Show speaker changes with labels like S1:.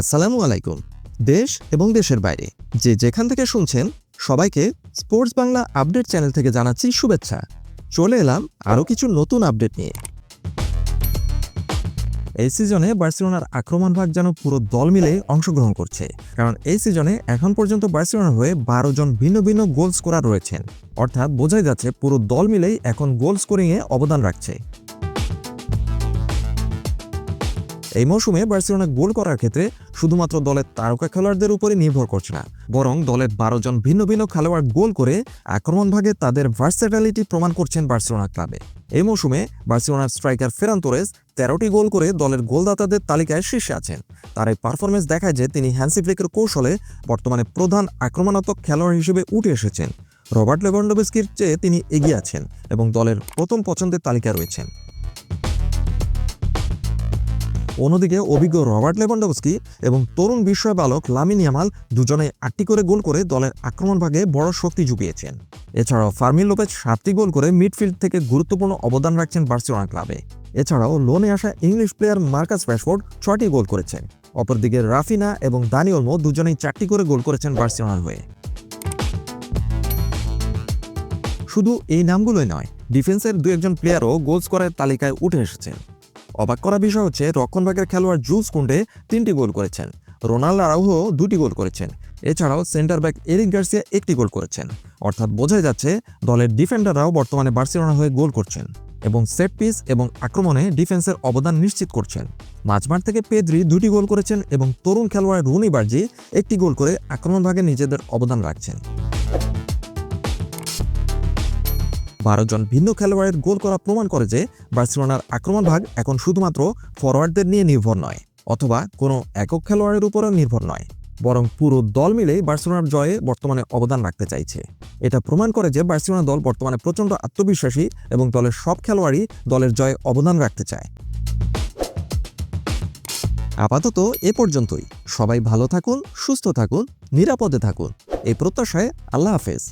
S1: আসসালামু আলাইকুম। দেশ এবং দেশের বাইরে যে যেখান থেকে শুনছেন সবাইকে স্পোর্টস বাংলা আপডেট চ্যানেল থেকে জানাচ্ছি শুভেচ্ছা। চলে এলাম আরও কিছু নতুন আপডেট নিয়ে। এই সিজনে বার্সেলোনার আক্রমণভাগ যেন পুরো দল মিলে অংশগ্রহণ করছে, কারণ এই সিজনে এখন পর্যন্ত বার্সেলোনার হয়ে 12 জন ভিন্ন ভিন্ন গোল স্কোরার রয়েছেন। অর্থাৎ বোঝাই যাচ্ছে পুরো দল মিলেই এখন গোল স্কোরিংয়ে অবদান রাখছে। এই মৌসুমে বার্সেলোনা গোল করার ক্ষেত্রে শুধুমাত্র দলের তারকা খেলোয়াড়দের উপরে নির্ভর করছে না, বরং দলের 12 জন ভিন্ন ভিন্ন খেলোয়াড় গোল করে আক্রমণভাগে তাদের ভার্সেটালিটি প্রমাণ করছেন বার্সেলোনা ক্লাবে। এই মৌসুমে বার্সেলোনার স্ট্রাইকার ফেরান তোরেস 13টি গোল করে দলের গোলদাতাদের তালিকায় শীর্ষে আছেন। তার এই পারফরমেন্স দেখায় যে তিনি হ্যান্সি ফ্লিকের কৌশলে বর্তমানে প্রধান আক্রমণাত্মক খেলোয়াড় হিসেবে উঠে এসেছেন। রবার্ট লেভানডোভস্কির চেয়ে তিনি এগিয়ে আছেন এবং দলের প্রথম পছন্দের তালিকায় রয়েছেন। অন্যদিকে অভিজ্ঞ রবার্ট লেভানডোভস্কি এবং তরুণ বিস্ময় বালক লামিন ইয়ামাল দুজনে 8টি করে গোল করে দলের আক্রমণভাগে বড় শক্তি জুগিয়েছেন। এছাড়াও ফার্মিন লোপেজ 7টি গোল করে মিডফিল্ড থেকে গুরুত্বপূর্ণ অবদান রাখছেন বার্সেলোনা ক্লাবে। এছাড়াও লোনে আসা ইংলিশ প্লেয়ার মার্কাস রাশফোর্ড 6টি গোল করেছেন। অপরদিকে রাফিনা এবং দানি ওলমো দুজনেই 4টি করে গোল করেছেন বার্সেলোনার হয়ে। শুধু এই নামগুলোই নয়, ডিফেন্সের 2-1 প্লেয়ারও গোল স্কোরের তালিকায় উঠে এসেছেন। অবাক করা বিষয় হচ্ছে রক্ষণভাগের খেলোয়াড় জুলস কুন্ডে 3টি গোল করেছেন, রোনাল্ডো আরাউহো 2টি গোল করেছেন, এছাড়াও সেন্টার ব্যাক এরিক গার্সিয়া 1টি গোল করেছেন। অর্থাৎ বোঝাই যাচ্ছে দলের ডিফেন্ডাররাও বর্তমানে বার্সেলোনা হয়ে গোল করছেন এবং সেট পিস এবং আক্রমণে ডিফেন্সের অবদান নিশ্চিত করছেন। মাঝমাঠ থেকে পেদ্রি 2টি গোল করেছেন এবং তরুণ খেলোয়াড় রুনি বার্জি 1টি গোল করে আক্রমণভাগে নিজেদের অবদান রাখছেন। 12 জন ভিন্ন খেলোয়াড়ের গোল করা প্রমাণ করে যে বার্সেলোনার আক্রমণভাগ এখন শুধুমাত্র ফরওয়ার্ডদের নিয়ে নির্ভর নয়, অথবা কোনো একক খেলোয়াড়ের উপরও নির্ভর নয়, বরং পুরো দল মিলেই বার্সেলোনার জয়ে বর্তমানে অবদান রাখতে চাইছে। এটা প্রমাণ করে যে বার্সেলোনা দল বর্তমানে প্রচণ্ড আত্মবিশ্বাসী এবং দলের সব খেলোয়াড়ই দলের জয়ে অবদান রাখতে চায়। আপাতত এ পর্যন্তই। সবাই ভালো থাকুন, সুস্থ থাকুন, নিরাপদে থাকুন, এই প্রত্যাশায় আল্লাহ হাফেজ।